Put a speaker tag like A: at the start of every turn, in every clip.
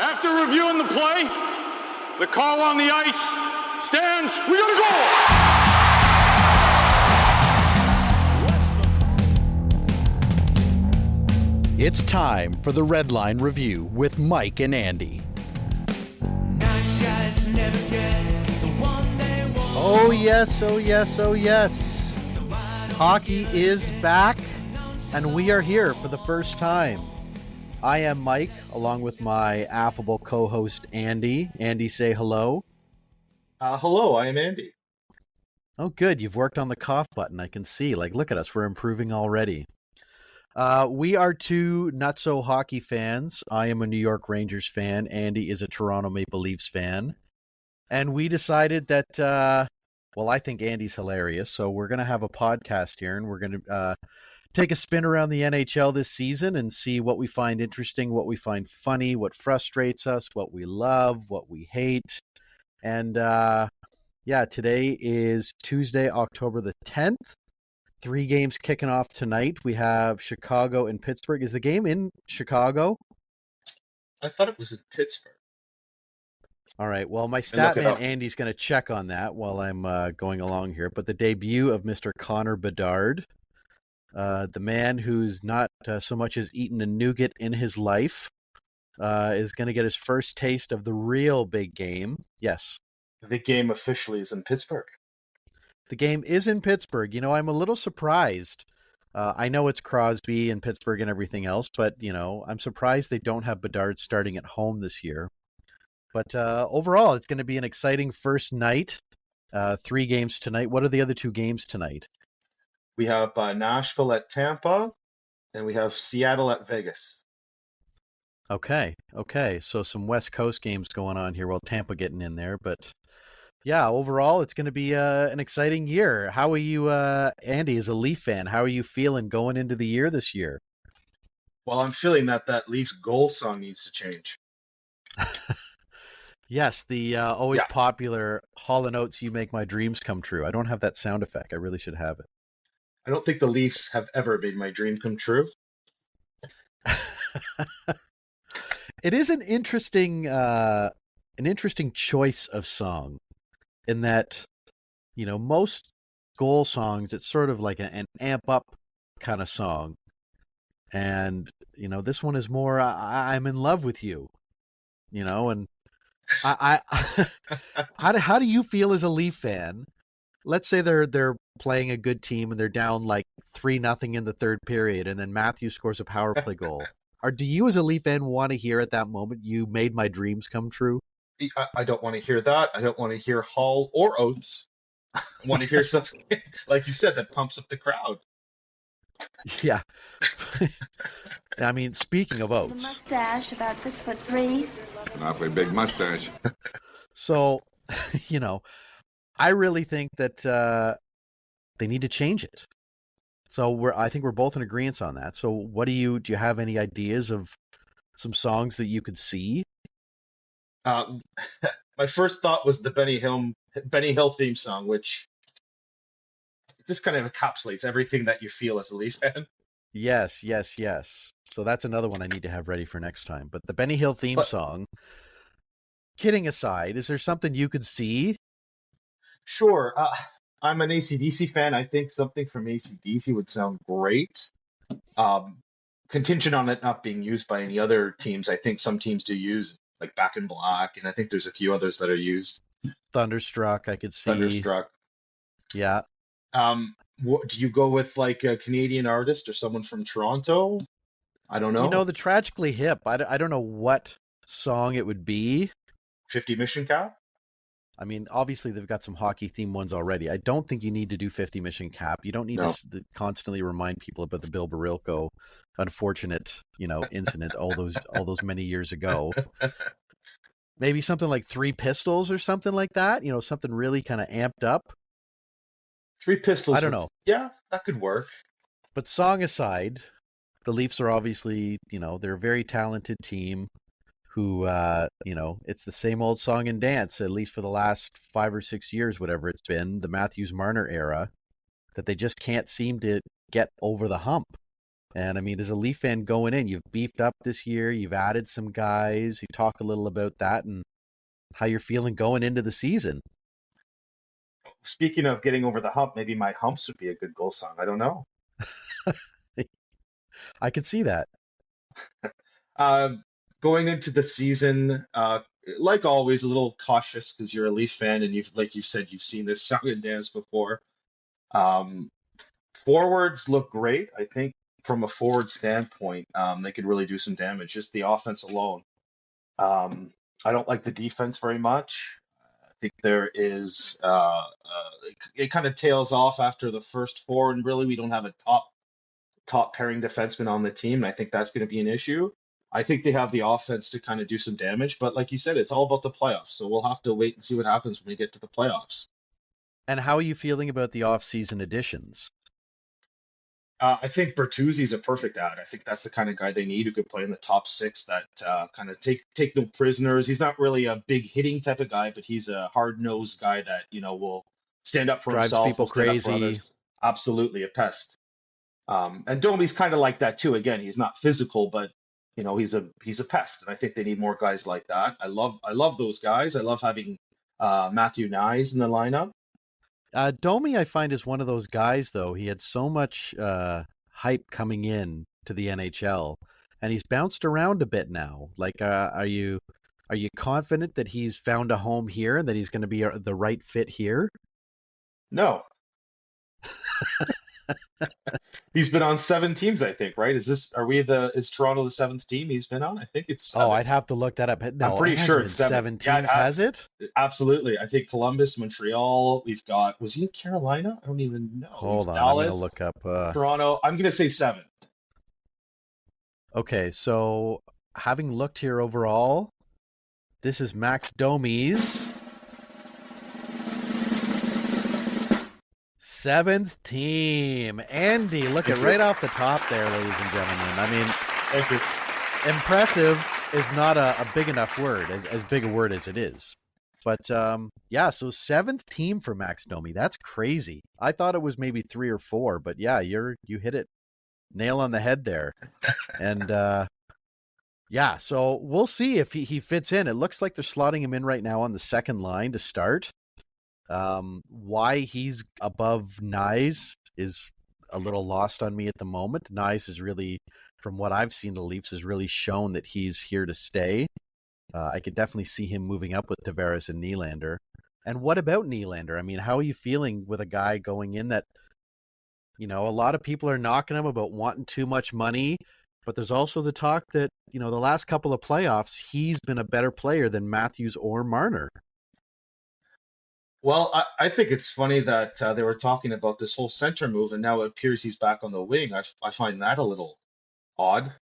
A: After reviewing the play, the call on the ice stands. We got a goal!
B: It's time for the Red Line Review with Mike and Andy.
C: Nice guys never get the one they want.
B: Oh yes, oh yes, oh yes. Hockey is back, and we are here for the first time. I am Mike, along with my affable co-host Andy. Andy, say hello.
D: Hello, I am Andy.
B: Oh good, you've worked on the cough button, I can see. Like, look at us, we're improving already. We are two not-so-hockey fans. I am a New York Rangers fan. Andy is a Toronto Maple Leafs fan. And we decided that, I think Andy's hilarious, so we're going to have a podcast here, and we're going to take a spin around the NHL this season and see what we find interesting, what we find funny, what frustrates us, what we love, what we hate. And, today is Tuesday, October the 10th. 3 games kicking off tonight. We have Chicago and Pittsburgh. Is the game in Chicago?
D: I thought it was in Pittsburgh.
B: All right. Well, my stat man Andy's going to check on that while I'm going along here. But the debut of Mr. Connor Bedard, the man who's not so much as eaten a nougat in his life, is going to get his first taste of the real big game. Yes.
D: The game officially is in Pittsburgh.
B: The game is in Pittsburgh. You know, I'm a little surprised. I know it's Crosby and Pittsburgh and everything else, but, you know, I'm surprised they don't have Bedard starting at home this year. But overall, it's going to be an exciting first night. 3 games tonight. What are the other 2 games tonight?
D: We have Nashville at Tampa, and we have Seattle at Vegas.
B: Okay. So some West Coast games going on here. Well, Tampa getting in there, but yeah, overall, it's going to be an exciting year. How are you, Andy, as a Leaf fan? How are you feeling going into the year this year?
D: Well, I'm feeling that Leafs goal song needs to change.
B: Yes, the always popular Hall & Oates, You Make My Dreams Come True. I don't have that sound effect. I really should have it.
D: I don't think the Leafs have ever made my dream come true.
B: It is an interesting choice of song. In that, you know, most goal songs, it's sort of like an amp up kind of song. And, you know, this one is more, I'm in love with you, you know, and how do you feel as a Leaf fan? Let's say they're playing a good team and they're down like 3-0 in the third period, and then Matthews scores a power play goal. Or do you as a Leaf fan want to hear at that moment, you made my dreams come true?
D: I don't want to hear that. I don't want to hear Hall or Oates. I want to hear something, like you said, that pumps up the crowd.
B: Yeah. I mean, speaking of Oates.
E: The mustache, about 6'3".
F: An awfully big mustache.
B: So, you know, I really think that they need to change it. So I think we're both in agreement on that. So what do you have any ideas of some songs that you could see?
D: My first thought was the Benny Hill theme song, which just kind of encapsulates everything that you feel as a Leaf fan.
B: Yes. So that's another one I need to have ready for next time. But the Benny Hill theme song, kidding aside, is there something you could see?
D: Sure. I'm an AC/DC fan. I think something from AC/DC would sound great. Contingent on it not being used by any other teams. I think some teams do use like Back in Black, and I think there's a few others that are used.
B: Thunderstruck, I could see.
D: Thunderstruck.
B: Yeah.
D: Do you go with like a Canadian artist or someone from Toronto? I don't know.
B: You know, the Tragically Hip, I don't know what song it would be.
D: 50 Mission Cap?
B: I mean, obviously they've got some hockey theme ones already. I don't think you need to do 50 Mission Cap. You don't need to constantly remind people about the Bill Barilko unfortunate, you know, incident all those many years ago. Maybe something like Three Pistols or something like that. You know, something really kind of amped up.
D: Three Pistols.
B: I don't know.
D: Yeah, that could work.
B: But song aside, the Leafs are obviously, you know, they're a very talented team who, you know, it's the same old song and dance, at least for the last 5 or 6 years, whatever it's been, the Matthews-Marner era, that they just can't seem to get over the hump. And I mean, as a Leaf fan going in, you've beefed up this year, you've added some guys. You talk a little about that and how you're feeling going into the season.
D: Speaking of getting over the hump, maybe My Humps would be a good goal song. I don't know.
B: I could see that.
D: Uh, Going into the season, like always, a little cautious because you're a Leaf fan and like you said, you've seen this song and dance before. Um, Forwards look great. I think from a forward standpoint, they could really do some damage. Just the offense alone. Um, I don't like the defense very much. I think there is it kind of tails off after the first four, and really we don't have a top pairing defenseman on the team. And I think that's going to be an issue. I think they have the offense to kind of do some damage, but like you said, it's all about the playoffs. So we'll have to wait and see what happens when we get to the playoffs.
B: And how are you feeling about the off-season additions?
D: I think Bertuzzi's a perfect add. I think that's the kind of guy they need who could play in the top six that kind of take no prisoners. He's not really a big hitting type of guy, but he's a hard-nosed guy that will stand up for
B: Drives
D: himself,
B: people
D: will stand up for
B: crazy.
D: others. Absolutely a pest. And Domi's kind of like that too. Again, he's not physical, but he's a pest, and I think they need more guys like that. I love those guys. I love having Matthew Nyes in the lineup.
B: Domi, I find, is one of those guys, though. He had so much hype coming in to the NHL, and he's bounced around a bit now. Like, are you confident that he's found a home here and that he's going to be the right fit here?
D: No. He's been on 7 teams, I think, right? Is Toronto the 7th team he's been on? I think it's 7.
B: Oh, I'd have to look that up. No,
D: I'm pretty
B: it hasn't
D: sure
B: been
D: it's 7.
B: 7
D: Yeah,
B: teams, has it?
D: Absolutely. I think Columbus, Montreal, was he in Carolina? I don't even know.
B: Hold on, I'm
D: Dallas,
B: going to look up.
D: Toronto. I'm going to say 7.
B: Okay, so having looked here overall, this is Max Domi's 7th team. Andy, look at right off the top there, ladies and gentlemen. I mean,
D: Thank you.
B: impressive is not a big enough word, as big a word as it is. But yeah, so 7th team for Max Domi. That's crazy. I thought it was maybe 3 or 4, but yeah, you hit it nail on the head there. And yeah, so we'll see if he fits in. It looks like they're slotting him in right now on the second line to start. Why he's above Nyes is a little lost on me at the moment. Nyes is really, from what I've seen, the Leafs has really shown that he's here to stay. I could definitely see him moving up with Tavares and Nylander. And what about Nylander? I mean, how are you feeling with a guy going in that, a lot of people are knocking him about wanting too much money, but there's also the talk that, the last couple of playoffs, he's been a better player than Matthews or Marner.
D: Well, I think it's funny that they were talking about this whole center move, and now it appears he's back on the wing. I find that a little odd.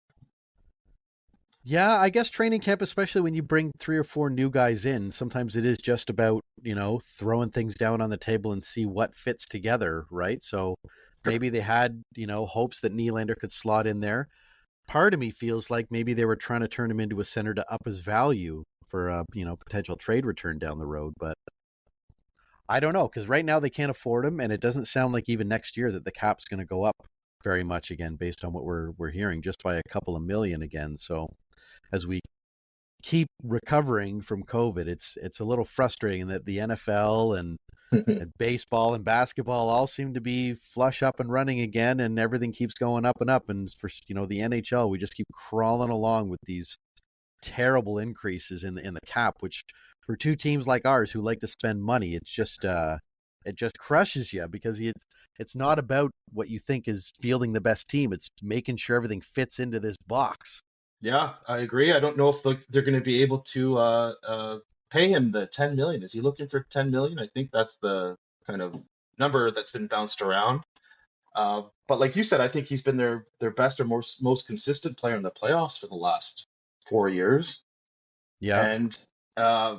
B: Yeah, I guess training camp, especially when you bring 3 or 4 new guys in, sometimes it is just about, throwing things down on the table and see what fits together, right? So maybe they had, hopes that Nylander could slot in there. Part of me feels like maybe they were trying to turn him into a center to up his value for a, potential trade return down the road, but I don't know, because right now they can't afford him, and it doesn't sound like even next year that the cap's going to go up very much again, based on what we're hearing, just by a couple of million again. So as we keep recovering from COVID, it's a little frustrating that the NFL and baseball and basketball all seem to be flush up and running again, and everything keeps going up and up. And for the NHL, we just keep crawling along with these terrible increases in the cap, which for 2 teams like ours who like to spend money, it just crushes you, because it's not about what you think is fielding the best team. It's making sure everything fits into this box.
D: Yeah, I agree. I don't know if they're going to be able to pay him the 10 million. Is he looking for 10 million? I think that's the kind of number that's been bounced around. But like you said, I think he's been their best or most consistent player in the playoffs for the last 4 years.
B: Yeah.
D: And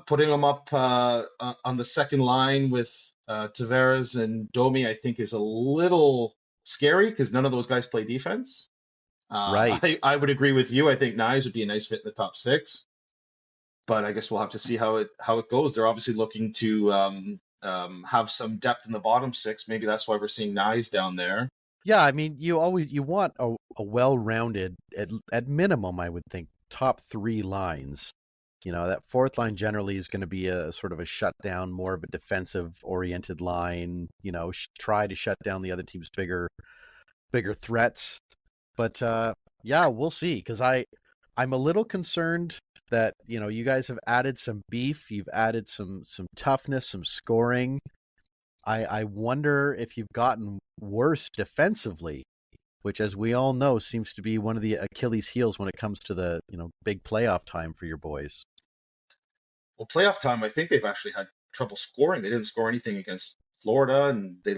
D: putting him up on the second line with Tavares and Domi, I think is a little scary because none of those guys play defense.
B: Right.
D: I would agree with you. I think Nyes would be a nice fit in the top 6, but I guess we'll have to see how it goes. They're obviously looking to have some depth in the bottom 6. Maybe that's why we're seeing Nyes down there.
B: Yeah, I mean, you want a well-rounded, at minimum, I would think, top three lines. That fourth line generally is going to be a sort of a shutdown, more of a defensive-oriented line. Try to shut down the other team's bigger threats. But yeah, we'll see. Because I'm a little concerned that you guys have added some beef, you've added some toughness, some scoring. I wonder if you've gotten worse defensively, which, as we all know, seems to be one of the Achilles heels when it comes to the big playoff time for your boys.
D: Well, playoff time, I think they've actually had trouble scoring. They didn't score anything against Florida, and they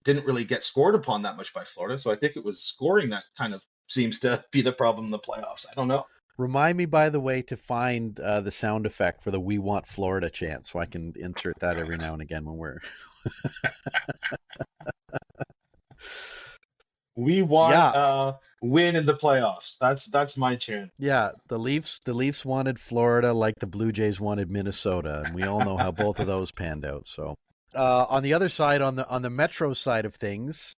D: didn't really get scored upon that much by Florida. So I think it was scoring that kind of seems to be the problem in the playoffs. I don't know.
B: Remind me, by the way, to find the sound effect for the "We Want Florida" chant, so I can insert that every now and again when we're.
D: We want
B: Yeah,
D: win in the playoffs. That's my chant.
B: yeah. The Leafs wanted Florida like the Blue Jays wanted Minnesota, and we all know how both of those panned out. So, on the other side, on the Metro side of things,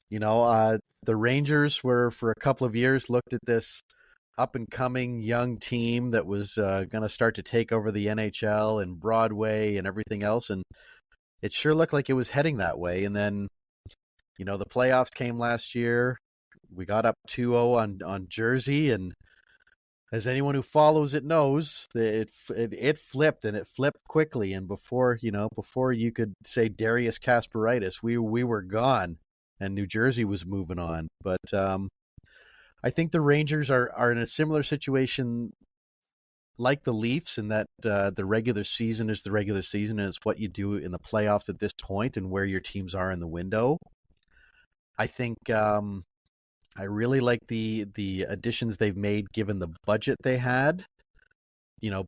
B: the Rangers were for a couple of years looked at this up and coming young team that was going to start to take over the NHL and Broadway and everything else, and it sure looked like it was heading that way. And then, the playoffs came last year. We got up 2-0 on Jersey, and as anyone who follows it knows, it flipped, and it flipped quickly. And before you could say Darius Kasparaitis, we were gone, and New Jersey was moving on. But I think the Rangers are in a similar situation like the Leafs in that the regular season is the regular season, and it's what you do in the playoffs at this point and where your teams are in the window. I think I really like the additions they've made given the budget they had.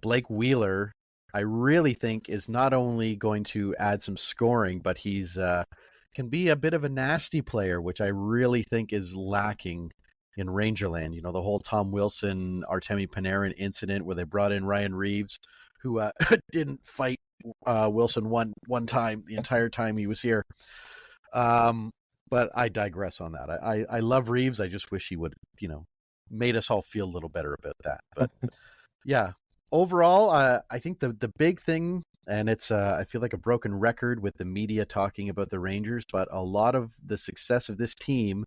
B: Blake Wheeler, I really think is not only going to add some scoring, but he's can be a bit of a nasty player, which I really think is lacking in Rangerland. The whole Tom Wilson, Artemi Panarin incident where they brought in Ryan Reeves, who didn't fight Wilson one time the entire time he was here. But I digress on that. I love Reeves. I just wish he would, made us all feel a little better about that. But yeah, overall, I think the big thing, and it's I feel like a broken record with the media talking about the Rangers, but a lot of the success of this team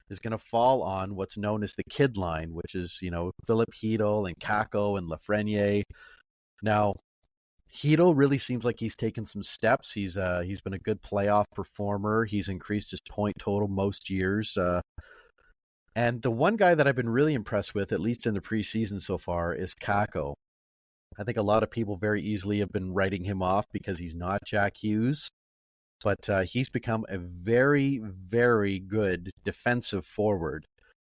B: is going to fall on what's known as the kid line, which is, Philip Hedl and Kako and Lafreniere. Now, Hedl really seems like he's taken some steps. He's been a good playoff performer. He's increased his point total most years. And the one guy that I've been really impressed with, at least in the preseason so far, is Kako. I think a lot of people very easily have been writing him off because he's not Jack Hughes. But he's become a very, very good defensive forward.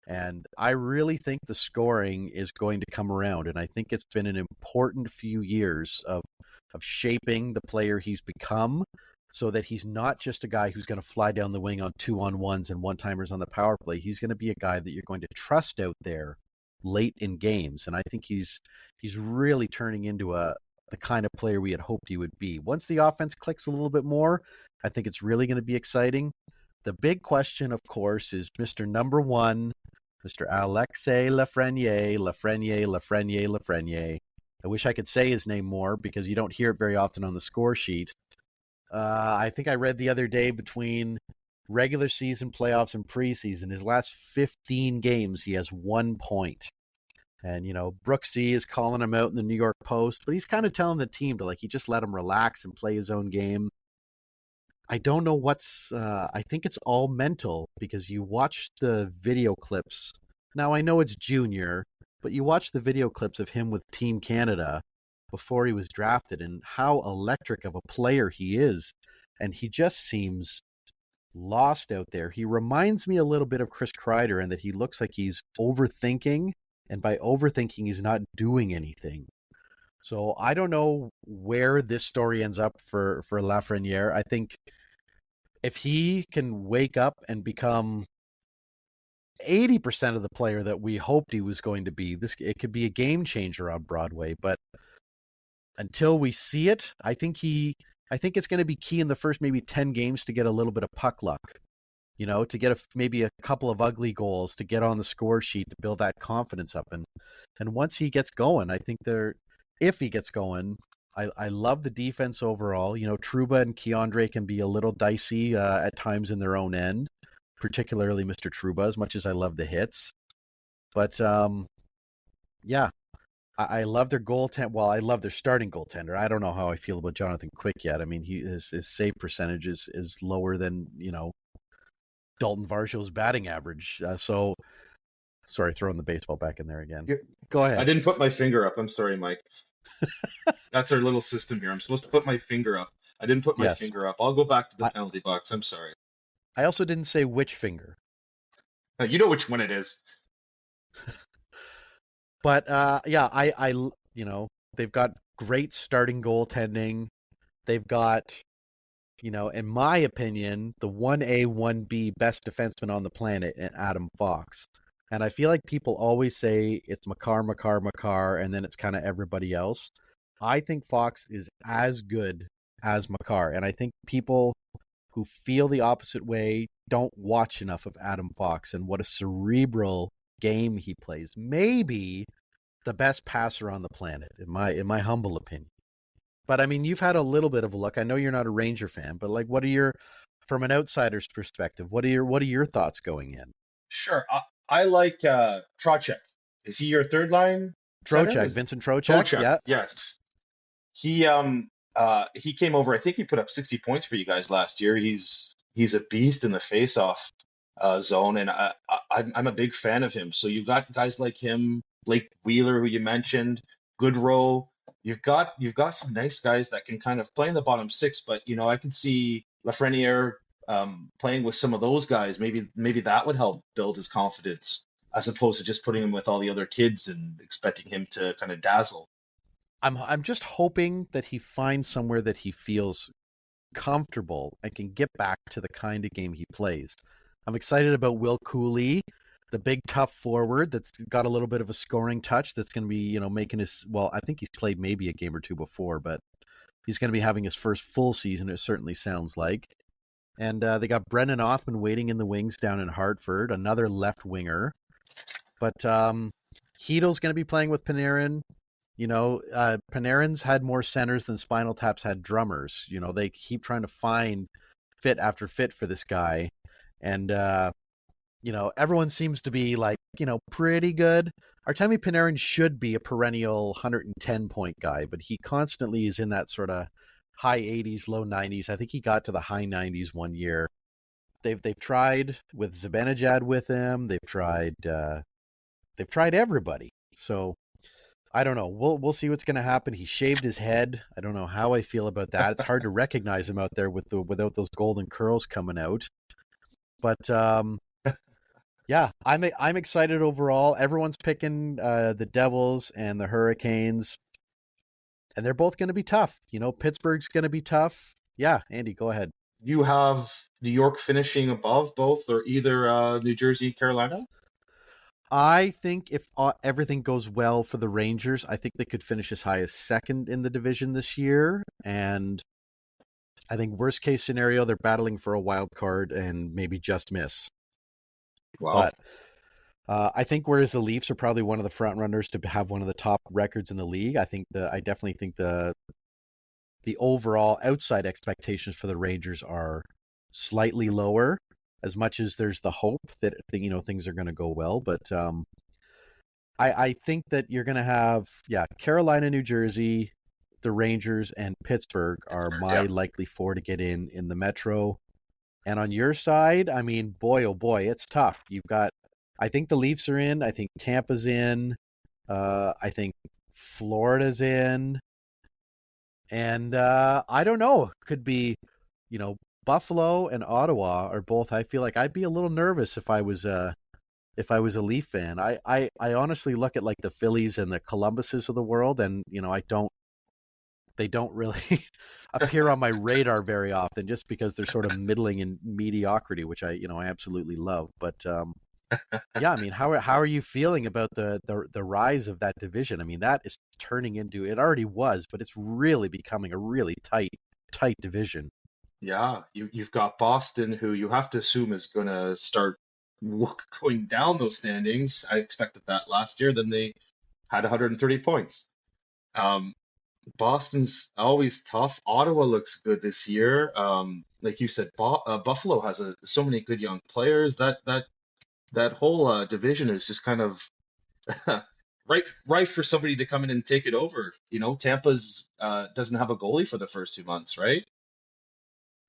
B: And I really think the scoring is going to come around. And I think it's been an important few years of shaping the player he's become so that he's not just a guy who's going to fly down the wing on 2-on-1s and one-timers on the power play. He's going to be a guy that you're going to trust out there late in games. And I think he's really turning into the kind of player we had hoped he would be. Once the offense clicks a little bit more, I think it's really going to be exciting. The big question, of course, is Mr. Number One, Mr. Alexei Lafreniere. I wish I could say his name more because you don't hear it very often on the score sheet. I think I read the other day between regular season, playoffs, and preseason, his last 15 games, he has 1 point. And, Brooksy is calling him out in the New York Post, but he's kind of telling the team to, he just let him relax and play his own game. I don't know I think it's all mental because you watch the video clips. Now, I know it's junior, but you watch the video clips of him with Team Canada before he was drafted and how electric of a player he is. And he just seems lost out there. He reminds me a little bit of Chris Kreider in that he looks like he's overthinking. And by overthinking, he's not doing anything. So I don't know where this story ends up for Lafreniere. I think if he can wake up and become 80% of the player that we hoped he was going to be, it could be a game changer on Broadway. But until we see it, I think it's going to be key in the first maybe 10 games to get a little bit of puck luck. to get maybe a couple of ugly goals to get on the score sheet to build that confidence up. And once he gets going, I think if he gets going, I love the defense overall. Trouba and Keandre can be a little dicey at times in their own end, particularly Mr. Trouba, as much as I love the hits. But yeah, I love their goaltender. Well, I love their starting goaltender. I don't know how I feel about Jonathan Quick yet. I mean, his save percentage is lower than Dalton Varshaw's batting average. So, sorry, throwing the baseball back in there again. Go
D: I
B: ahead.
D: didn't put my finger up. I'm sorry, Mike. That's our little system here. I'm supposed to put my finger up. I didn't put my
B: Yes.
D: finger up. I'll go back to the
B: I,
D: penalty box. I'm sorry.
B: I also didn't say which finger.
D: You know which one it is.
B: But yeah, they've got great starting goaltending. They've got, in my opinion, the 1A, 1B best defenseman on the planet in Adam Fox. And I feel like people always say it's Makar, and then it's kind of everybody else. I think Fox is as good as Makar. And I think people who feel the opposite way don't watch enough of Adam Fox and what a cerebral game he plays. Maybe the best passer on the planet, in my humble opinion. But I mean, you've had a little bit of a look. I know you're not a Ranger fan, but like, from an outsider's perspective, what are your thoughts going in?
D: Sure. I like Trocheck. Is he your third line center?
B: Trocheck, Vincent Trocheck.
D: Trocheck,
B: Yeah.
D: yes. He came over. I think he put up 60 points for you guys last year. He's a beast in the face-off zone, and I'm a big fan of him. So you've got guys like him, Blake Wheeler, who you mentioned, Goodrow. You've got some nice guys that can kind of play in the bottom six, but I can see Lafreniere playing with some of those guys. Maybe that would help build his confidence, as opposed to just putting him with all the other kids and expecting him to kind of dazzle.
B: I'm just hoping that he finds somewhere that he feels comfortable and can get back to the kind of game he plays. I'm excited about Will Cooley, the big tough forward that's got a little bit of a scoring touch that's going to be, making I think he's played maybe a game or two before, but he's going to be having his first full season, it certainly sounds like. And they got Brendan Othman waiting in the wings down in Hartford, another left winger. But Heedle's going to be playing with Panarin. Panarin's had more centers than Spinal Tap's had drummers. They keep trying to find fit after fit for this guy. And, everyone seems to be like, pretty good. Artemi Panarin should be a perennial 110-point guy, but he constantly is in that sort of high 80s, low 90s. I think he got to the high 90s one year. They've tried with Zibanejad with him. They've tried everybody. So I don't know. We'll see what's going to happen. He shaved his head. I don't know how I feel about that. It's hard to recognize him out there without those golden curls coming out. But yeah, I'm excited overall. Everyone's picking the Devils and the Hurricanes, and they're both going to be tough. Pittsburgh's going to be tough. Yeah, Andy, go ahead.
D: You have New York finishing above both, or either New Jersey, Carolina?
B: I think if everything goes well for the Rangers, I think they could finish as high as second in the division this year. And I think worst case scenario, they're battling for a wild card and maybe just miss.
D: Wow.
B: But I think whereas the Leafs are probably one of the front runners to have one of the top records in the league, I definitely think the overall outside expectations for the Rangers are slightly lower, as much as there's the hope that things are going to go well. But I think that you're going to have Carolina, New Jersey, the Rangers, and Pittsburgh are my likely four to get in the Metro. And on your side, I mean, boy, oh boy, it's tough. I think the Leafs are in. I think Tampa's in. I think Florida's in. And I don't know. Could be, Buffalo and Ottawa are both. I feel like I'd be a little nervous if I was a Leaf fan. I honestly look at like the Phillies and the Columbuses of the world, and they don't really appear on my radar very often, just because they're sort of middling in mediocrity, which I absolutely love. But yeah, I mean, how are you feeling about the rise of that division? I mean, that is turning into, it already was, but it's really becoming a really tight division.
D: Yeah, you've got Boston, who you have to assume is going to start going down those standings. I expected that last year. Then they had 130 points. Um, Boston's always tough. Ottawa looks good this year. Like you said, Buffalo has so many good young players. That whole division is just kind of right for somebody to come in and take it over. Tampa's doesn't have a goalie for the first 2 months, right?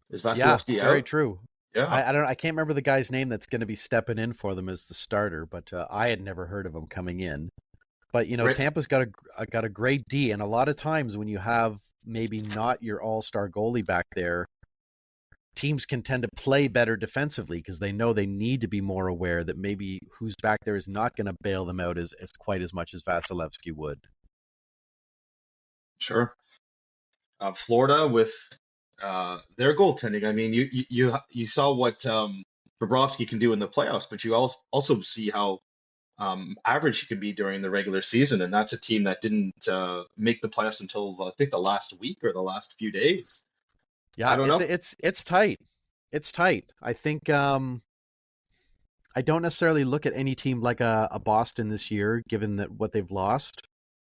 D: Is
B: Yeah,
D: Vasilevsky
B: very
D: out?
B: true.
D: Yeah.
B: I can't remember the guy's name that's going to be stepping in for them as the starter, but I had never heard of him coming in. But
D: Right.
B: Tampa's got a great D, and a lot of times when you have maybe not your all-star goalie back there, teams can tend to play better defensively because they know they need to be more aware that maybe who's back there is not going to bail them out as quite as much as Vasilevsky would.
D: Sure. Florida with their goaltending. I mean, you saw what Bobrovsky can do in the playoffs, but you also see how average he can be during the regular season, and that's a team that didn't make the playoffs until I think the last week or the last few days. I
B: Yeah,
D: don't know.
B: it's tight. It's tight. I think I don't necessarily look at any team like a Boston this year, given that what they've lost.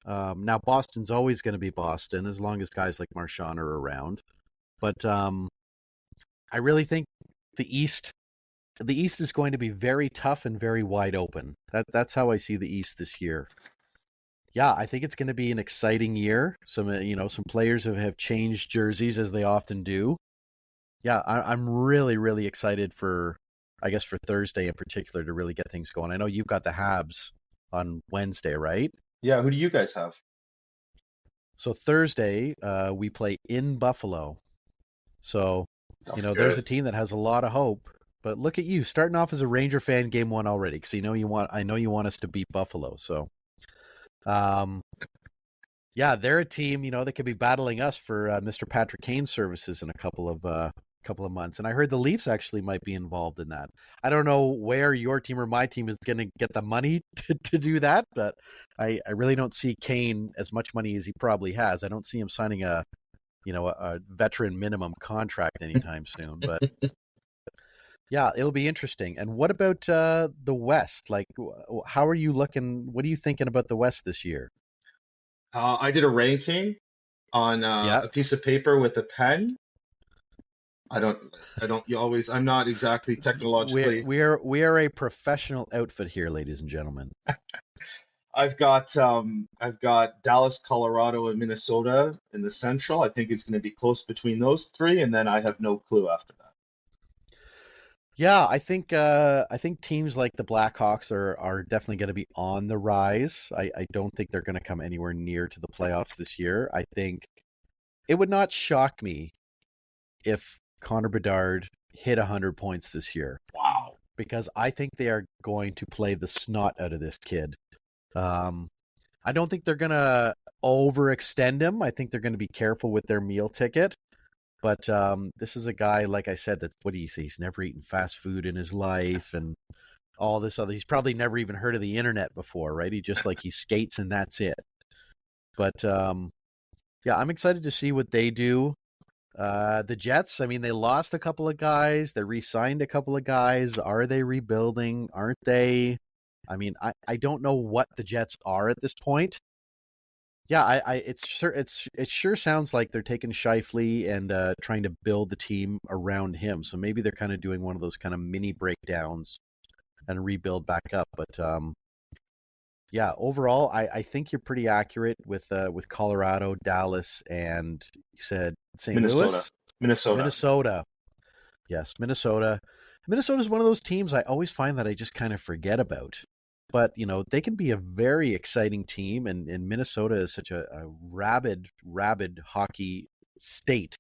B: Now Boston's always going to be Boston as long as guys like Marchand are around. But I really think the East the East is going to be very tough and very wide open. That's how I see the East this year. Yeah, I think it's going to be an exciting year. Some players have changed jerseys as they often do. Yeah, I'm really really excited for I guess for Thursday in particular to really get things going. I know you've got the Habs on Wednesday, right?
D: Yeah, who do you guys have?
B: So Thursday, we play in Buffalo. So,
D: Oh,
B: there's a
D: good.
B: team that has a lot of hope. But look at you starting off as a Ranger fan game one already, because I know you want us to beat Buffalo. So, um, yeah, they're a team, that could be battling us for Mr. Patrick Kane's services in a couple of months. And I heard the Leafs actually might be involved in that. I don't know where your team or my team is going to get the money to do that, but I really don't see Kane as much money as he probably has. I don't see him signing a veteran minimum contract anytime soon. But yeah, it'll be interesting. And what about the West? Like, how are you looking? What are you thinking about the West this year?
D: I did a ranking on
B: Yeah,
D: a piece of paper with a pen. I don't, you always, I'm not exactly
B: we
D: technologically.
B: we are we are a professional outfit here, ladies and gentlemen.
D: I've got Dallas, Colorado, and Minnesota in the Central. I think it's going to be close between those three, and then I have no clue after that.
B: Yeah, I think teams like the Blackhawks are definitely going to be on the rise. I don't think they're going to come anywhere near to the playoffs this year. I think it would not shock me if Connor Bedard hit 100 points this year
D: Wow.
B: because I think they are going to play the snot out of this kid. Um, I don't think they're going to overextend him. I think they're going to be careful with their meal ticket. But this is a guy, like I said, that's what do you say? He's never eaten fast food in his life and all this other. He's probably never even heard of the internet before, right? He skates and that's it. But yeah, I'm excited to see what they do. The Jets, I mean, they lost a couple of guys. They re-signed a couple of guys. Are they rebuilding? Aren't they? I mean, I don't know what the Jets are at this point. Yeah, it sure sounds like they're taking Shifley and trying to build the team around him. So maybe they're kind of doing one of those kind of mini breakdowns and rebuild back up. But yeah, overall, I think you're pretty accurate with Colorado, Dallas, and you said St.
D: Minnesota.
B: Louis,
D: Minnesota.
B: Minnesota. Yes, Minnesota. Minnesota's one of those teams I always find that I just kind of forget about. But, they can be a very exciting team, and Minnesota is such a rabid hockey state.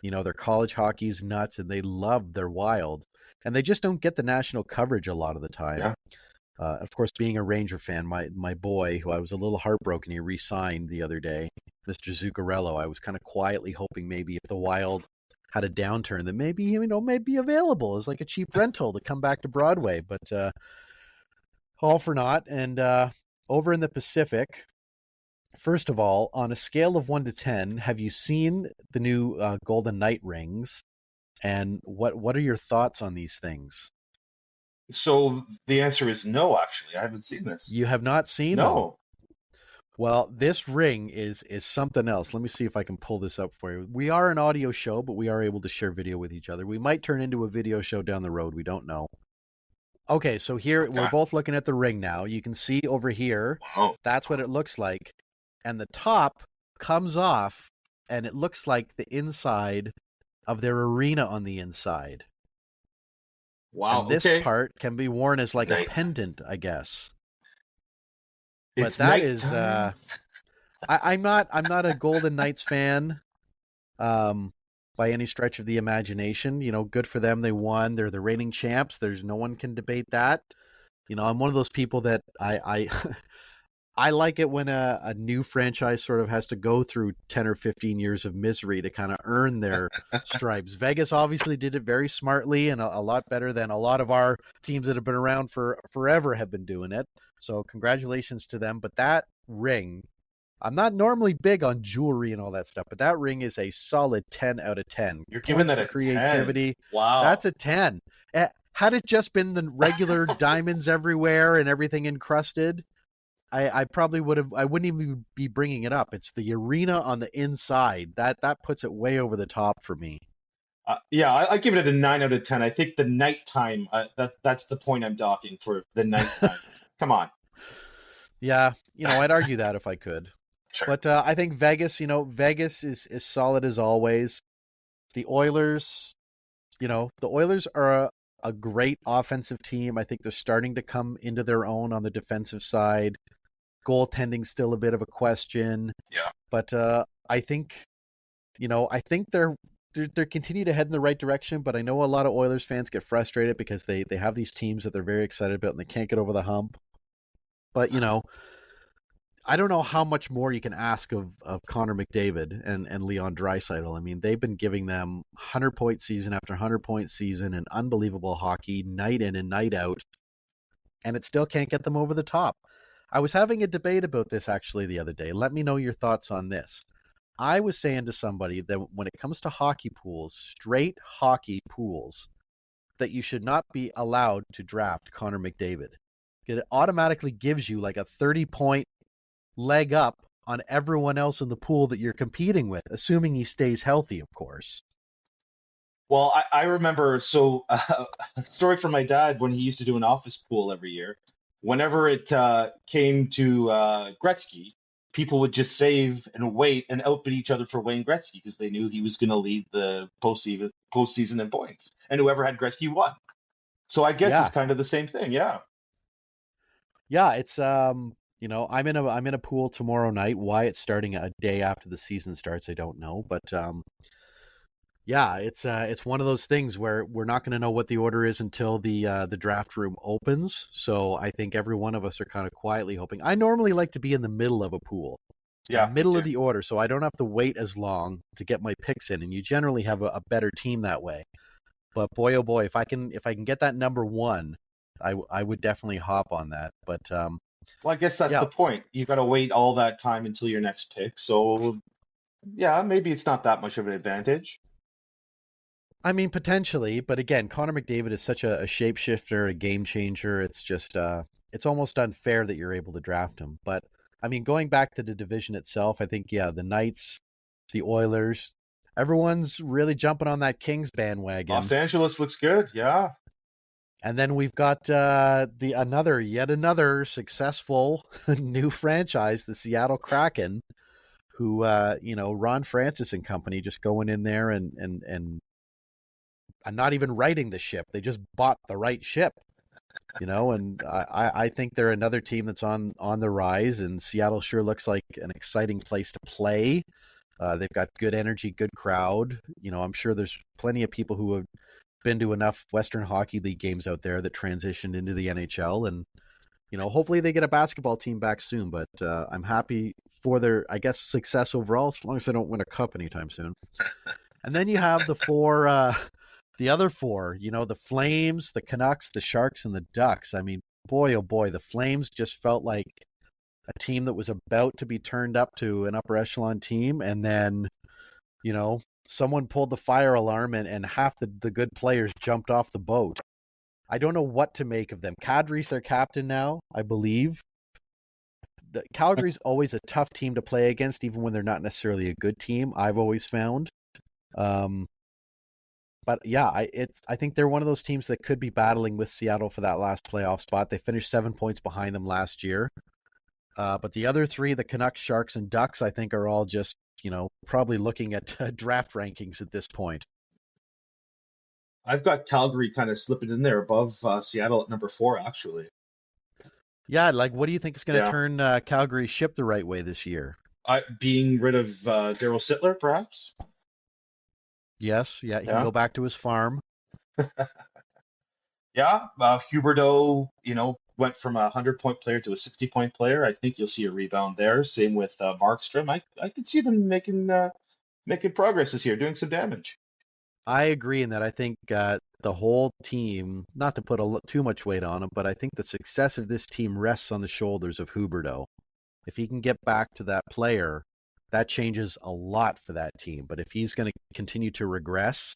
B: Their college hockey's nuts, and they love their wild. And they just don't get the national coverage a lot of the time.
D: Yeah.
B: Of course, being a Ranger fan, my boy, who I was a little heartbroken, he re-signed the other day, Mr. Zuccarello. I was kind of quietly hoping maybe if the Wild had a downturn, that maybe may be available as like a cheap rental to come back to Broadway. But all for naught. And over in the Pacific, first of all, on a scale of 1 to 10, have you seen the new Golden Knight rings? And what are your thoughts on these things?
D: So the answer is no, actually. I haven't seen this.
B: You have not seen them.
D: No.
B: Well, this ring is something else. Let me see if I can pull this up for you. We are an audio show, but we are able to share video with each other. We might turn into a video show down the road. We don't know. Okay, so here we're
D: Okay.
B: both looking at the ring now. You can see over here,
D: Wow.
B: that's what it looks like. And the top comes off, and it looks like the inside of their arena on the inside.
D: Wow.
B: And this
D: Okay.
B: part can be worn as like a
D: Night.
B: pendant, I guess.
D: It's
B: But that is
D: nighttime.
B: I'm not a Golden Knights fan, by any stretch of the imagination. You know, good for them. They won. They're the reigning champs. There's no one can debate that. You know, I'm one of those people that I I like it when a new franchise sort of has to go through 10 or 15 years of misery to kind of earn their stripes. Vegas obviously did it very smartly and a lot better than a lot of our teams that have been around for forever have been doing it. So congratulations to them. But that ring, I'm not normally big on jewelry and all that stuff, but that ring is a solid 10 out of 10.
D: You're giving
B: Points
D: that
B: for
D: a 10.
B: creativity.
D: Wow.
B: That's a 10. Had it just been the regular diamonds everywhere and everything encrusted, I probably I wouldn't even be bringing it up. It's the arena on the inside that puts it way over the top for me.
D: Yeah, I give it a 9 out of 10. I think the nighttime, that's the point I'm docking for the nighttime. Come on.
B: Yeah, you know, I'd argue that if I could.
D: Sure.
B: But I think Vegas, you know, Vegas is solid as always. The Oilers, you know, the Oilers are a great offensive team. I think they're starting to come into their own on the defensive side. Goaltending's still a bit of a question.
D: Yeah.
B: But I think, you know, I think they're continue to head in the right direction. But I know a lot of Oilers fans get frustrated because they have these teams that they're very excited about and they can't get over the hump. But you know, I don't know how much more you can ask of Connor McDavid and Leon Draisaitl. I mean, they've been giving them 100-point season after 100-point season and unbelievable hockey night in and night out, and it still can't get them over the top. I was having a debate about this actually the other day. Let me know your thoughts on this. I was saying to somebody that when it comes to hockey pools, straight hockey pools, that you should not be allowed to draft Connor McDavid. It automatically gives you like a 30-point leg up on everyone else in the pool that you're competing with, assuming he stays healthy, of course.
D: Well, I remember, so a story from my dad when he used to do an office pool every year. Whenever it came to Gretzky, people would just save and wait and outbid each other for Wayne Gretzky because they knew he was going to lead the postseason in points, and whoever had Gretzky won. So I guess
B: Yeah.
D: it's kind of the same thing. Yeah.
B: Yeah, it's you know, I'm in a pool tomorrow night. Why it's starting a day after the season starts, I don't know, but yeah, it's one of those things where we're not going to know what the order is until the draft room opens. So I think every one of us are kind of quietly hoping. I normally like to be in the middle of a pool,
D: Yeah.
B: middle of the order, so I don't have to wait as long to get my picks in, and you generally have a better team that way. But boy, oh boy, if I can get that number one, I would definitely hop on that. But
D: Well, I guess that's
B: yeah,
D: the point. You've got to wait all that time until your next pick. So yeah, maybe it's not that much of an advantage.
B: I mean, potentially, but again, Connor McDavid is such a shapeshifter, a game changer. It's just, it's almost unfair that you're able to draft him. But I mean, going back to the division itself, I think, yeah, the Knights, the Oilers, everyone's really jumping on that Kings bandwagon.
D: Los Angeles looks good. Yeah.
B: And then we've got yet another successful new franchise, the Seattle Kraken, who, you know, Ron Francis and company just going in there and not even righting the ship. They just bought the right ship, you know, and I think they're another team that's on the rise, and Seattle sure looks like an exciting place to play. They've got good energy, good crowd. You know, I'm sure there's plenty of people who have been to enough Western Hockey League games out there that transitioned into the NHL, and you know, hopefully they get a basketball team back soon. But I'm happy for their, I guess, success overall, as long as they don't win a cup anytime soon. And then you have the other four, you know, the Flames, the Canucks, the Sharks, and the Ducks. I mean, boy, oh boy, the Flames just felt like a team that was about to be turned up to an upper echelon team, and then, you know, someone pulled the fire alarm and half the good players jumped off the boat. I don't know what to make of them. Kadri's their captain now, I believe. Calgary's always a tough team to play against, even when they're not necessarily a good team, I've always found. But yeah, I think they're one of those teams that could be battling with Seattle for that last playoff spot. They finished 7 points behind them last year. But the other three, the Canucks, Sharks, and Ducks, I think are all just, probably looking at draft rankings at this point.
D: I've got Calgary kind of slipping in there above Seattle at number 4, actually.
B: Yeah, like what do you think is going to turn Calgary's ship the right way this year?
D: Being rid of Daryl Sittler, perhaps?
B: Yes, he can go back to his farm.
D: Yeah, Huberdeau, went from a 100-point player to a 60-point player. I think you'll see a rebound there. Same with Markstrom. I could see them making progress this year, doing some damage.
B: I agree in that. I think the whole team, not to put too much weight on him, but I think the success of this team rests on the shoulders of Huberdeau. If he can get back to that player, that changes a lot for that team. But if he's going to continue to regress,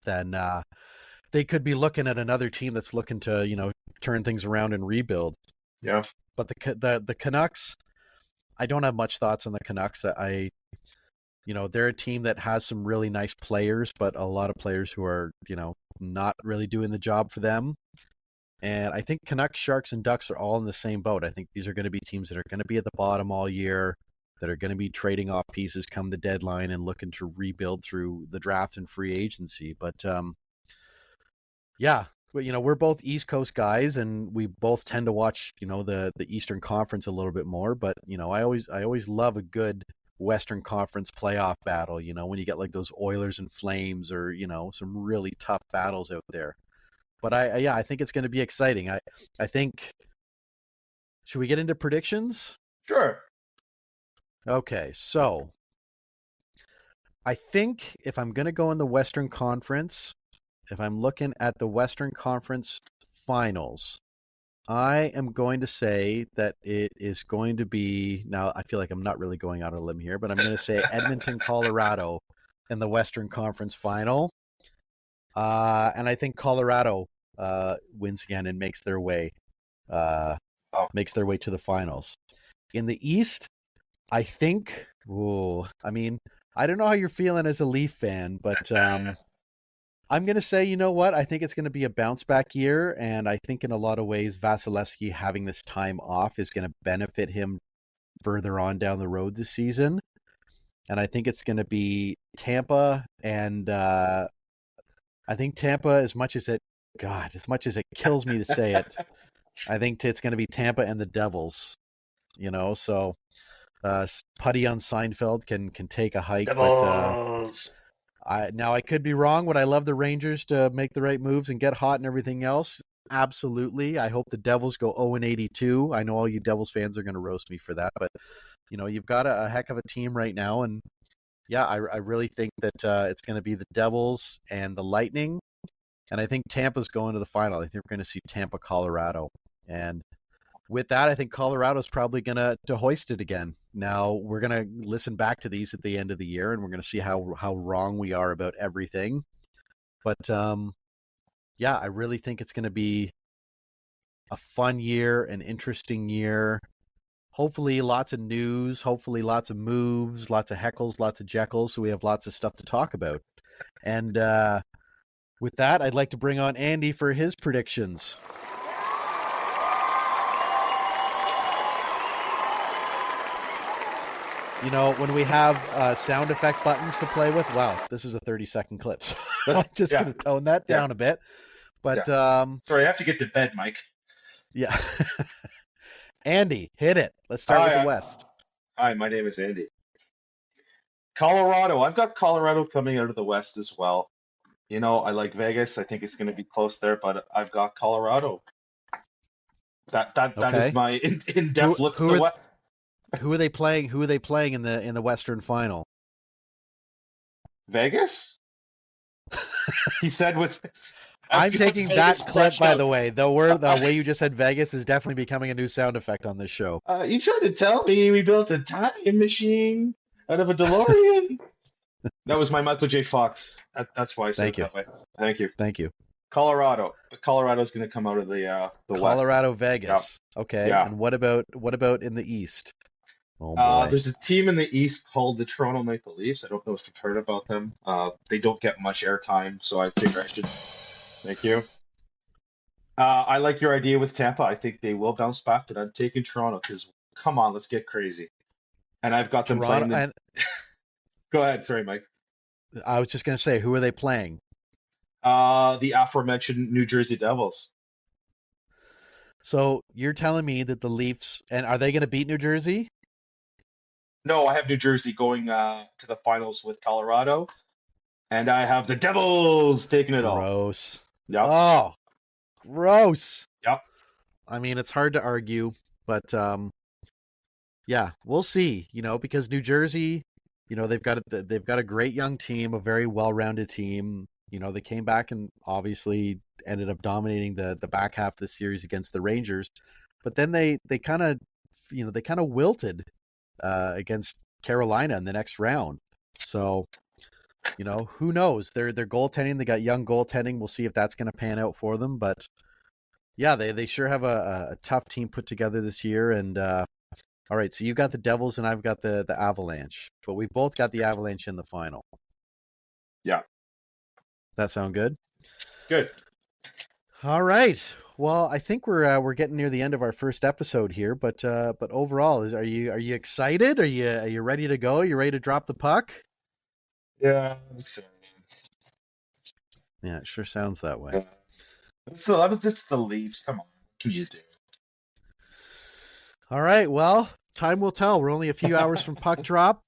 B: then they could be looking at another team that's looking to, turn things around and rebuild.
D: Yeah.
B: But the Canucks, I don't have much thoughts on the Canucks. They're a team that has some really nice players, but a lot of players who are, not really doing the job for them. And I think Canucks, Sharks, and Ducks are all in the same boat. I think these are going to be teams that are going to be at the bottom all year, that are going to be trading off pieces come the deadline and looking to rebuild through the draft and free agency. But we're both East Coast guys, and we both tend to watch, the Eastern Conference a little bit more. But I always love a good Western Conference playoff battle. When you get like those Oilers and Flames, or some really tough battles out there. But I think it's going to be exciting. I think. Should we get into predictions?
D: Sure.
B: Okay, so I think if I'm going to go in the Western Conference, if I'm looking at the Western Conference Finals, I am going to say that it is going to be, now I feel like I'm not really going out on a limb here, but I'm going to say Edmonton, Colorado in the Western Conference Final. And I think Colorado wins again and makes their way to the finals. In the East, I think, I don't know how you're feeling as a Leaf fan, but I'm going to say, you know what? I think it's going to be a bounce back year. And I think in a lot of ways, Vasilevsky having this time off is going to benefit him further on down the road this season. And I think it's going to be Tampa. And I think Tampa, as much as it kills me to say it, I think it's going to be Tampa and the Devils. So Putty on Seinfeld can take a hike.
D: Devils.
B: But I could be wrong. Would I love the Rangers to make the right moves and get hot and everything else? Absolutely. I hope the Devils go 0-82. I know all you Devils fans are going to roast me for that, but you've got a heck of a team right now, and yeah, I really think that it's going to be the Devils and the Lightning, and I think Tampa's going to the final. I think we're going to see Tampa, Colorado, and with that, I think Colorado's probably going to hoist it again. Now, we're going to listen back to these at the end of the year, and we're going to see how wrong we are about everything. But, I really think it's going to be a fun year, an interesting year. Hopefully lots of news, hopefully lots of moves, lots of heckles, lots of jekylls, so we have lots of stuff to talk about. And with that, I'd like to bring on Andy for his predictions. When we have sound effect buttons to play with, wow, this is a 30-second clip. So I'm just going to tone that down a bit. But
D: sorry, I have to get to bed, Mike.
B: Yeah. Andy, hit it. Let's start with the West.
D: Hi, my name is Andy. Colorado. I've got Colorado coming out of the West as well. I like Vegas. I think it's going to be close there, but I've got Colorado. That is my in-depth look at the West.
B: Who are they playing? Who are they playing in the Western Final?
D: Vegas? He said with.
B: I'm taking that clip, by the way. The way you just said Vegas is definitely becoming a new sound effect on this show.
D: You tried to tell me we built a time machine out of a DeLorean. That was my Michael J. Fox. That's why I said
B: Thank
D: it
B: you.
D: that way. Thank you.
B: Thank you.
D: Colorado. But Colorado's going to come out of the West.
B: Colorado, Vegas. Okay.
D: Yeah.
B: And what about in the East? Oh boy.
D: There's a team in the East called the Toronto Maple Leafs. I don't know if you've heard about them. They don't get much airtime, so I figure I should. Thank you. I like your idea with Tampa. I think they will bounce back, but I'm taking Toronto because come on, let's get crazy. And I've got them
B: Toronto,
D: playing the.
B: and
D: Go ahead, sorry, Mike.
B: I was just gonna say, who are they playing?
D: The aforementioned New Jersey Devils.
B: So you're telling me that the Leafs, and are they gonna beat New Jersey?
D: No, I have New Jersey going to the finals with Colorado, and I have the Devils taking it all.
B: Gross.
D: Yep.
B: Oh, gross.
D: Yep.
B: I mean, it's hard to argue, but yeah, we'll see. Because New Jersey, they've got a great young team, a very well-rounded team. They came back and obviously ended up dominating the back half of the series against the Rangers, but then they kind of wilted against Carolina in the next round. So, who knows? They're goaltending. They got young goaltending. We'll see if that's going to pan out for them. But yeah, they sure have a tough team put together this year. And all right, so you got the Devils and I've got the Avalanche, but we both got the Avalanche in the final.
D: Yeah.
B: That sound good?
D: Good.
B: All right. Well, I think we're getting near the end of our first episode here, but overall, are you excited? Are you ready to go? You ready to drop the puck?
D: Yeah.
B: Yeah, it sure sounds that way.
D: It's the Leafs. Come on. What can you do?
B: All right. Well, time will tell. We're only a few hours from puck drop.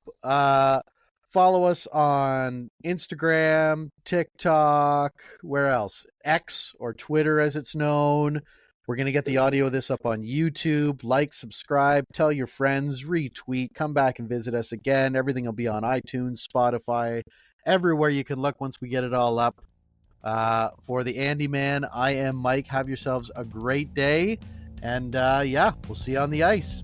B: Follow us on Instagram, TikTok, where else? X, or Twitter as it's known. We're going to get the audio of this up on YouTube. Like, subscribe, tell your friends, retweet, come back and visit us again. Everything will be on iTunes, Spotify, everywhere you can look once we get it all up. For the Andy Man, I am Mike. Have yourselves a great day. And yeah, we'll see you on the ice.